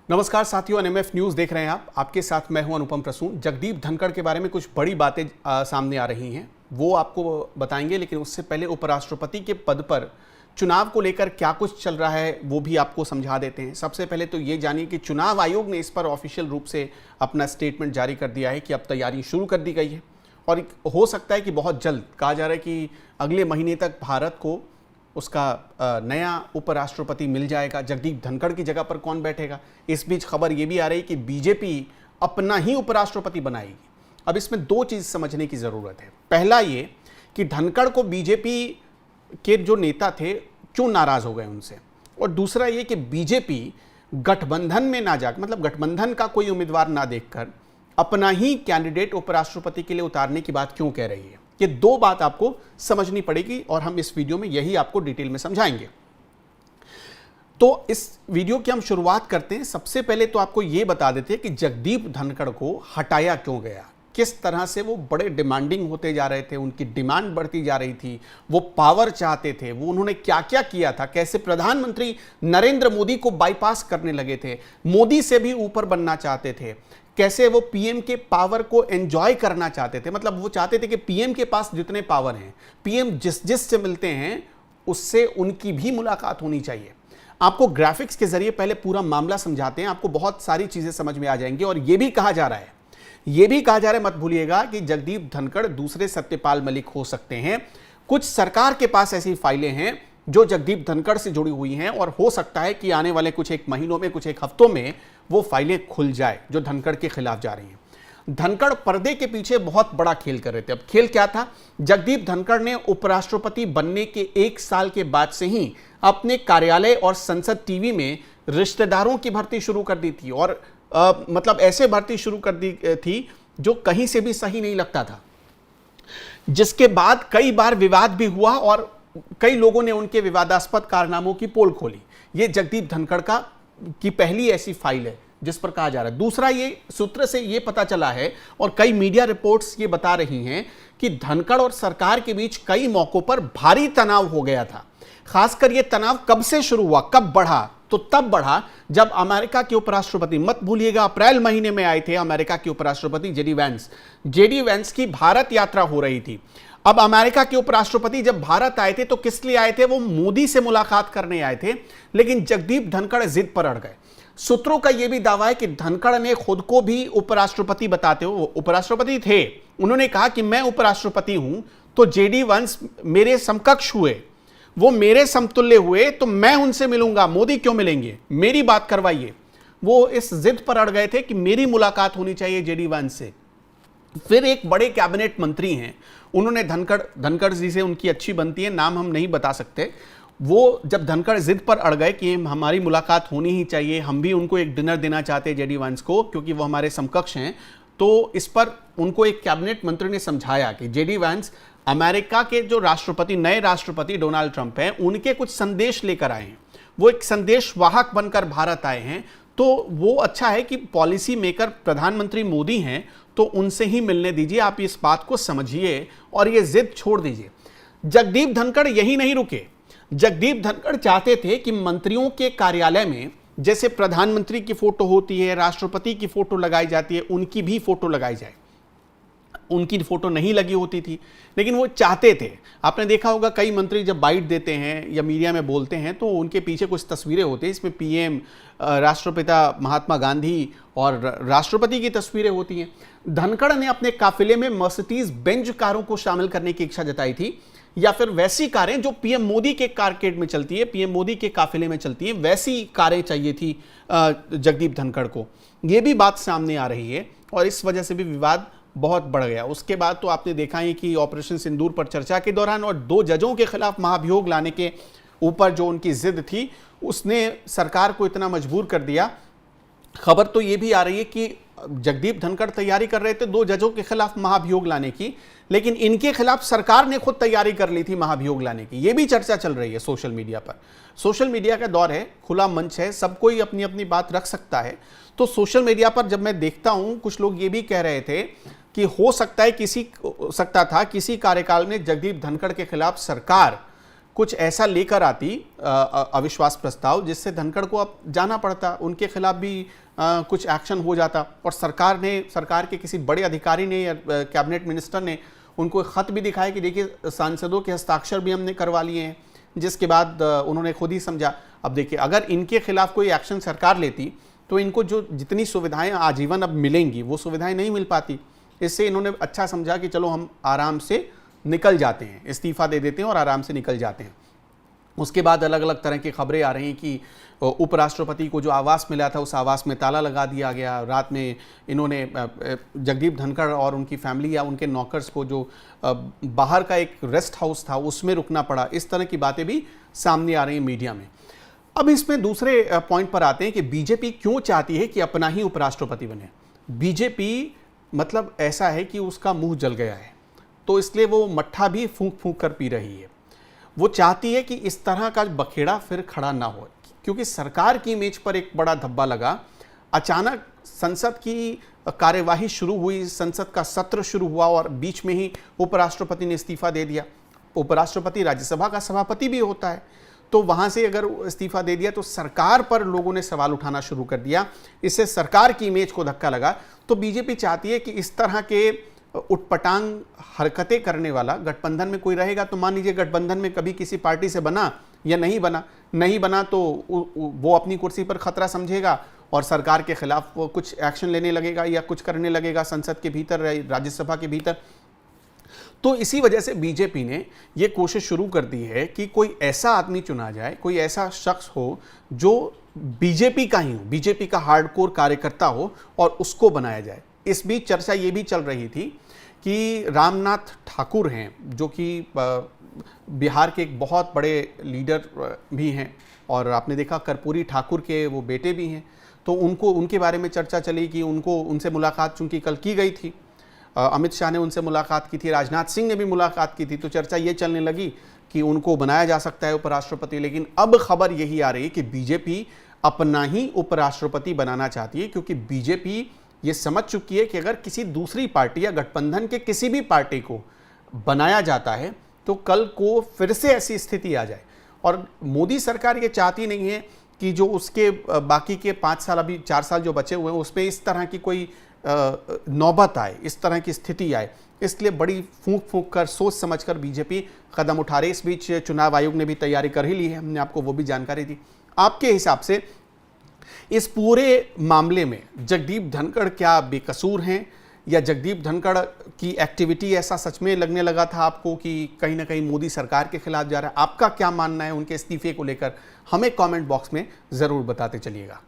नमस्कार साथियों, NMF news देख रहे हैं आप। आपके साथ मैं हूं अनुपम प्रसून। जगदीप धनखड़ के बारे में कुछ बड़ी बातें सामने आ रही हैं, वो आपको बताएंगे। लेकिन उससे पहले उपराष्ट्रपति के पद पर चुनाव को लेकर क्या कुछ चल रहा है वो भी आपको समझा देते हैं। सबसे पहले तो ये जानिए कि चुनाव आयोग ने इस पर ऑफिशियल रूप से अपना स्टेटमेंट जारी कर दिया है कि अब तैयारी शुरू कर दी गई है और हो सकता है कि बहुत जल्द, कहा जा रहा है कि अगले महीने तक भारत को उसका नया उपराष्ट्रपति मिल जाएगा। जगदीप धनखड़ की जगह पर कौन बैठेगा? इस बीच खबर यह भी आ रही है कि बीजेपी अपना ही उपराष्ट्रपति बनाएगी। अब इसमें दो चीज समझने की जरूरत है। पहला ये कि धनखड़ को बीजेपी के जो नेता थे क्यों नाराज हो गए उनसे, और दूसरा ये कि बीजेपी गठबंधन में ना जाकर, मतलब गठबंधन का कोई उम्मीदवार ना देखकर अपना ही कैंडिडेट उपराष्ट्रपति के लिए उतारने की बात क्यों कह रही है। ये दो बात आपको समझनी पड़ेगी और हम इस वीडियो में यही आपको डिटेल में समझाएंगे। तो इस वीडियो की हम शुरुआत करते हैं। सबसे पहले तो आपको यह बता देते हैं कि जगदीप धनखड़ को हटाया क्यों गया, किस तरह से वो बड़े डिमांडिंग होते जा रहे थे, उनकी डिमांड बढ़ती जा रही थी, वो पावर चाहते थे, वो उन्होंने क्या क्या किया था, कैसे प्रधानमंत्री नरेंद्र मोदी को बाईपास करने लगे थे, मोदी से भी ऊपर बनना चाहते थे, कैसे वो पीएम के पावर को एंजॉय करना चाहते थे। मतलब वो चाहते थे कि पीएम के पास जितने पावर हैं, पीएम जिस से मिलते हैं उससे उनकी भी मुलाकात होनी चाहिए। आपको ग्राफिक्स के जरिए पहले पूरा मामला समझाते हैं, आपको बहुत सारी चीजें समझ में आ जाएंगी। और यह भी कहा जा रहा है, मत भूलिएगा कि जगदीप धनखड़ दूसरे सत्यपाल मलिक हो सकते हैं। कुछ सरकार के पास ऐसी फाइलें हैं जो जगदीप धनखड़ से जुड़ी हुई हैं और हो सकता है कि आने वाले कुछ एक महीनों में, कुछ एक हफ्तों में वो फाइलें खुल जाए जो धनखड़ के खिलाफ जा रही हैं। धनखड़ पर्दे के पीछे बहुत बड़ा खेल कर रहे थे। अब खेल क्या था? जगदीप धनखड़ ने उपराष्ट्रपति बनने के 1 साल के बाद से ही अपने कार्यालय और संसद टीवी में रिश्तेदारों की भर्ती शुरू कर दी थी और मतलब ऐसे भर्ती शुरू कर दी थी जो कहीं से भी सही नहीं लगता था, जिसके बाद कई बार विवाद भी हुआ और कई लोगों ने उनके विवादास्पद कारनामों की पोल खोली। ये जगदीप धनखड़ की पहली ऐसी फाइल है जिस पर कहा जा रहा है। दूसरा, ये सूत्र से ये पता चला है और कई मीडिया रिपोर्ट्स ये बता रही हैं कि धनखड़ और सरकार के बीच कई मौकों पर भारी तनाव हो गया था। खासकर ये तनाव कब से शुरू हुआ, कब बढ़ा? तो तब बढ़ा जब अमेरिका के उपराष्ट्रपति, मत भूलिएगा अप्रैल महीने में आए थे अमेरिका के उपराष्ट्रपति जेडी वेंस की भारत यात्रा हो रही थी। अब अमेरिका के उपराष्ट्रपति जब भारत आए थे तो किस लिए आए थे? वो मोदी से मुलाकात करने आए थे। लेकिन जगदीप धनखड़ जिद पर अड़ गए। सूत्रों का यह भी दावा है कि धनखड़ ने खुद को भी उपराष्ट्रपति बताते हुए, उपराष्ट्रपति थे, उन्होंने कहा कि मैं उपराष्ट्रपति हूं तो जेडी वंस मेरे समकक्ष हुए, वो मेरे समतुल्य हुए, तो मैं उनसे मिलूंगा, मोदी क्यों मिलेंगे, मेरी बात करवाइए। वो इस जिद पर अड़ गए थे कि मेरी मुलाकात होनी चाहिए जेडी वंस से। फिर एक बड़े कैबिनेट मंत्री हैं, उन्होंने धनखड़ जी से उनकी अच्छी बनती है, नाम हम नहीं बता सकते। वो जब धनखड़ जिद पर अड़ गए कि हमारी मुलाकात होनी ही चाहिए, हम भी उनको एक डिनर देना चाहते हैं जेडी वंस को क्योंकि वो हमारे समकक्ष हैं, तो इस पर उनको एक कैबिनेट मंत्री ने समझाया कि जेडी वंस अमेरिका के जो राष्ट्रपति, नए राष्ट्रपति डोनाल्ड ट्रंप हैं, उनके कुछ संदेश लेकर आए हैं, वो एक संदेश वाहक बनकर भारत आए हैं, तो वो अच्छा है कि पॉलिसी मेकर प्रधानमंत्री मोदी हैं तो उनसे ही मिलने दीजिए, आप इस बात को समझिए और ये जिद छोड़ दीजिए। जगदीप धनखड़ यही नहीं रुके। जगदीप धनखड़ चाहते थे कि मंत्रियों के कार्यालय में जैसे प्रधानमंत्री की फोटो होती है, राष्ट्रपति की फोटो लगाई जाती है, उनकी भी फोटो लगाई जाए। उनकी फोटो नहीं लगी होती थी, लेकिन वो चाहते थे। आपने देखा होगा कई मंत्री जब बाइट देते हैं या मीडिया में बोलते हैं तो उनके पीछे कुछ तस्वीरें होती हैं, इसमें पीएम, राष्ट्रपिता महात्मा गांधी और राष्ट्रपति की तस्वीरें होती हैं। धनखड़ ने अपने काफिले में मर्सिडीज बेंज कारों को शामिल करने की इच्छा जताई थी, या फिर वैसी कारें जो पीएम मोदी के कारकेड में चलती है, पीएम मोदी के काफिले में चलती है, वैसी कारें चाहिए थी जगदीप धनखड़ को। यह भी बात सामने आ रही है और इस वजह से भी विवाद बहुत बढ़ गया। उसके बाद तो आपने देखा है कि ऑपरेशन सिंदूर पर चर्चा के दौरान और 2 जजों के खिलाफ महाभियोग लाने के ऊपर जो उनकी जिद थी, उसने सरकार को इतना मजबूर कर दिया। खबर तो यह भी आ रही है कि जगदीप धनखड़ तैयारी कर रहे थे 2 जजों के खिलाफ महाभियोग लाने की, लेकिन इनके खिलाफ सरकार ने खुद तैयारी कर ली थी महाभियोग लाने की। यह भी चर्चा चल रही है सोशल मीडिया पर। सोशल मीडिया का दौर है, खुला मंच है, सब कोई अपनी अपनी बात रख सकता है। तो सोशल मीडिया पर जब मैं देखता हूं, कुछ लोग ये भी कह रहे थे कि हो सकता था किसी कार्यकाल में जगदीप धनखड़ के खिलाफ सरकार कुछ ऐसा लेकर आती अविश्वास प्रस्ताव, जिससे धनखड़ को अब जाना पड़ता, उनके खिलाफ भी कुछ एक्शन हो जाता और सरकार के किसी बड़े अधिकारी ने या कैबिनेट मिनिस्टर ने उनको खत भी दिखाया कि देखिए सांसदों के हस्ताक्षर भी हमने करवा लिए हैं, जिसके बाद उन्होंने खुद ही समझा। अब देखिए, अगर इनके खिलाफ कोई एक्शन सरकार लेती तो इनको जो जितनी सुविधाएं आजीवन अब मिलेंगी वो सुविधाएं नहीं मिल पाती। इससे इन्होंने अच्छा समझा कि चलो हम आराम से निकल जाते हैं, इस्तीफा दे देते हैं और आराम से निकल जाते हैं। उसके बाद अलग अलग तरह की खबरें आ रही हैं कि उपराष्ट्रपति को जो आवास मिला था उस आवास में ताला लगा दिया गया। रात में इन्होंने जगदीप धनखड़ और उनकी फैमिली या उनके नौकर्स को जो बाहर का एक रेस्ट हाउस था उसमें रुकना पड़ा। इस तरह की बातें भी सामने आ रही हैं मीडिया में। अब इसमें दूसरे पॉइंट पर आते हैं कि बीजेपी क्यों चाहती है कि अपना ही उपराष्ट्रपति बने। बीजेपी मतलब ऐसा है कि उसका मुंह जल गया है, तो इसलिए वो मट्ठा भी फूंक फूंक कर पी रही है। वो चाहती है कि इस तरह का बखेड़ा फिर खड़ा ना हो, क्योंकि सरकार की इमेज पर एक बड़ा धब्बा लगा। अचानक संसद की कार्यवाही शुरू हुई, संसद का सत्र शुरू हुआ और बीच में ही उपराष्ट्रपति ने इस्तीफा दे दिया। उपराष्ट्रपति राज्यसभा का सभापति भी होता है, तो वहां से अगर इस्तीफा दे दिया तो सरकार पर लोगों ने सवाल उठाना शुरू कर दिया। इससे सरकार की इमेज को धक्का लगा। तो बीजेपी चाहती है कि इस तरह के उटपटांग हरकतें करने वाला गठबंधन में कोई रहेगा, तो मान लीजिए गठबंधन में कभी किसी पार्टी से बना या नहीं बना तो वो अपनी कुर्सी पर खतरा समझेगा और सरकार के खिलाफ वो कुछ एक्शन लेने लगेगा या कुछ करने लगेगा संसद के भीतर, राज्यसभा के भीतर। तो इसी वजह से बीजेपी ने ये कोशिश शुरू कर दी है कि कोई ऐसा आदमी चुना जाए, कोई ऐसा शख्स हो जो बीजेपी का ही हो, बीजेपी का हार्डकोर कार्यकर्ता हो और उसको बनाया जाए। इस बीच चर्चा ये भी चल रही थी कि रामनाथ ठाकुर हैं, जो कि बिहार के एक बहुत बड़े लीडर भी हैं और आपने देखा कर्पूरी ठाकुर के वो बेटे भी हैं, तो उनके बारे में चर्चा चली कि उनसे मुलाकात चूंकि कल की गई थी, अमित शाह ने उनसे मुलाकात की थी, राजनाथ सिंह ने भी मुलाकात की थी, तो चर्चा ये चलने लगी कि उनको बनाया जा सकता है उपराष्ट्रपति। लेकिन अब खबर यही आ रही है कि बीजेपी अपना ही उपराष्ट्रपति बनाना चाहती है, क्योंकि बीजेपी ये समझ चुकी है कि अगर किसी दूसरी पार्टी या गठबंधन के किसी भी पार्टी को बनाया जाता है तो कल को फिर से ऐसी स्थिति आ जाए। और मोदी सरकार ये चाहती नहीं है कि जो उसके बाकी के 5 साल, अभी 4 साल जो बचे हुए हैं, उसमें इस तरह की कोई नौबत आए, इस तरह की स्थिति आए। इसलिए बड़ी फूंक फूंक कर, सोच समझ कर बीजेपी कदम उठा रही। इस बीच चुनाव आयोग ने भी तैयारी कर ही ली है, हमने आपको वो भी जानकारी दी। आपके हिसाब से इस पूरे मामले में जगदीप धनखड़ क्या बेकसूर हैं, या जगदीप धनखड़ की एक्टिविटी ऐसा सच में लगने लगा था आपको कि कहीं ना कहीं मोदी सरकार के खिलाफ जा रहा है? आपका क्या मानना है उनके इस्तीफे को लेकर? हमें कमेंट बॉक्स में ज़रूर बताते चलिएगा।